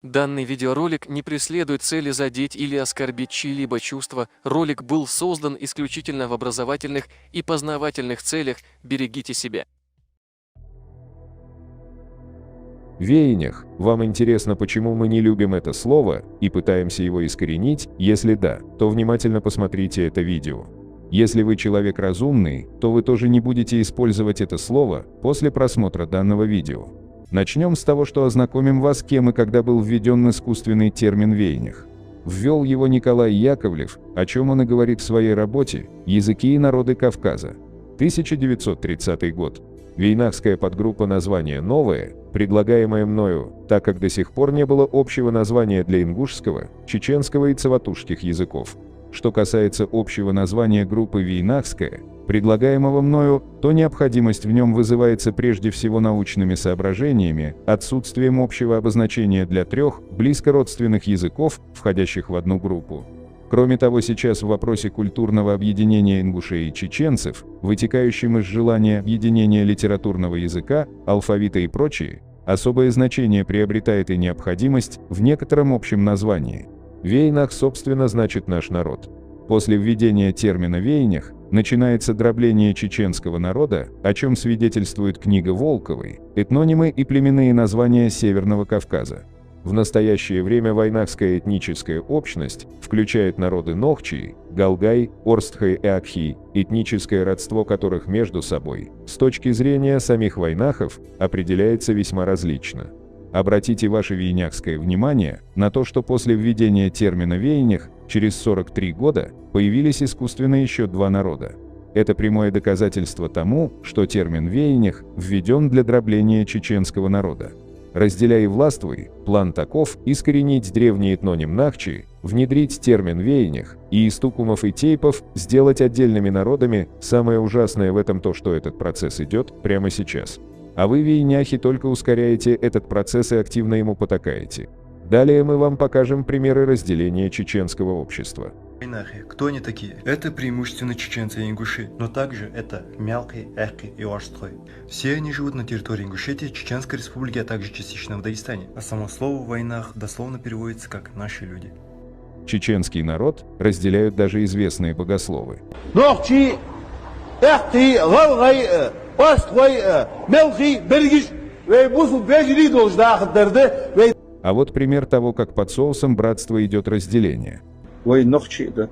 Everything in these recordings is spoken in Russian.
Данный видеоролик не преследует цели задеть или оскорбить чьи-либо чувства. Ролик был создан исключительно в образовательных и познавательных целях. Берегите себя. Веянях. Вам интересно, почему мы не любим это слово и пытаемся его искоренить? Если да, то внимательно посмотрите это видео. Если вы человек разумный, то вы тоже не будете использовать это слово после просмотра данного видео. Начнем с того, что ознакомим вас, кем и когда был введен искусственный термин «веянях». Ввел его Николай Яковлев, о чем он и говорит в своей работе «Языки и народы Кавказа». 1930 год. Вейнахская подгруппа название новое, предлагаемое мною, так как до сих пор не было общего названия для ингушского, чеченского и цаватушских языков. Что касается общего названия группы вейнахская, предлагаемого мною, то необходимость в нем вызывается прежде всего научными соображениями, отсутствием общего обозначения для трех близкородственных языков, входящих в одну группу. Кроме того, сейчас в вопросе культурного объединения ингушей и чеченцев, вытекающем из желания объединения литературного языка, алфавита и прочее, особое значение приобретает и необходимость в некотором общем названии. Вейнах, собственно, значит «наш народ». После введения термина «веянях» начинается дробление чеченского народа, о чем свидетельствует книга Волковой, этнонимы и племенные названия Северного Кавказа. В настоящее время вайнахская этническая общность включает народы Нохчи, Галгай, Орстхай и Акхи, этническое родство которых между собой, с точки зрения самих вайнахов, определяется весьма различно. Обратите ваше вейнахское внимание на то, что после введения термина «веянях» через 43 года появились искусственно еще два народа. Это прямое доказательство тому, что термин «веянях» введен для дробления чеченского народа. Разделяй и властвуй, план таков: искоренить древний этноним Нахчи, внедрить термин «веянях» и из тукумов и тейпов сделать отдельными народами. Самое ужасное в этом то, что этот процесс идет прямо сейчас. А вы, вейняхи, только ускоряете этот процесс и активно ему потакаете. Далее мы вам покажем примеры разделения чеченского общества. Вайнахи, кто они такие? Это преимущественно чеченцы и ингуши, но также это мялкий, эхки и орстрой. Все они живут на территории Ингушетии, Чеченской республики, а также частично в Дагестане. А само слово «вайнах» дословно переводится как «наши люди». Чеченский народ разделяют даже известные богословы. Нохчи, эхти, галгай, орстрой, мелхи, бергиш, вейбусу бежили долждахдерде. А вот пример того, как под соусом братства идет разделение. وي نخشي ده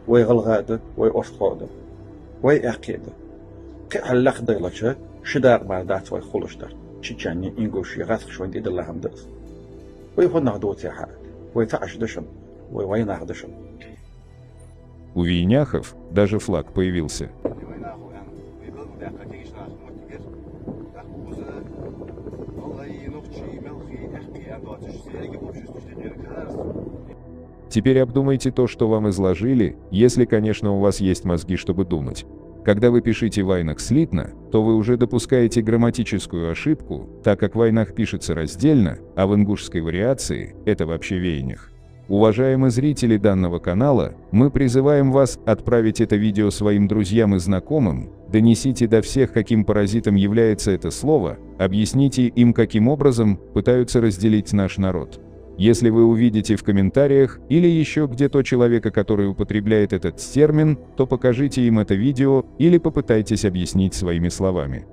وي غلغا ده وي أشطا ده وي أحكي ده كأهلخ ديلشة شدار بعدات وي خلش ده تشجعني إنجوشي غاث شوين دي الله هم درس وي هو نغدوت يا حاد وي تعش دشم وي نغدشم. У вейняхов даже флаг появился. Теперь обдумайте то, что вам изложили, если, конечно, у вас есть мозги, чтобы думать. Когда вы пишете «вайнах» слитно, то вы уже допускаете грамматическую ошибку, так как «вайнах» пишется раздельно, а в ингушской вариации это вообще «веянях». Уважаемые зрители данного канала, мы призываем вас отправить это видео своим друзьям и знакомым, донесите до всех, каким паразитом является это слово, объясните им, каким образом пытаются разделить наш народ. Если вы увидите в комментариях или еще где-то человека, который употребляет этот термин, то покажите им это видео или попытайтесь объяснить своими словами.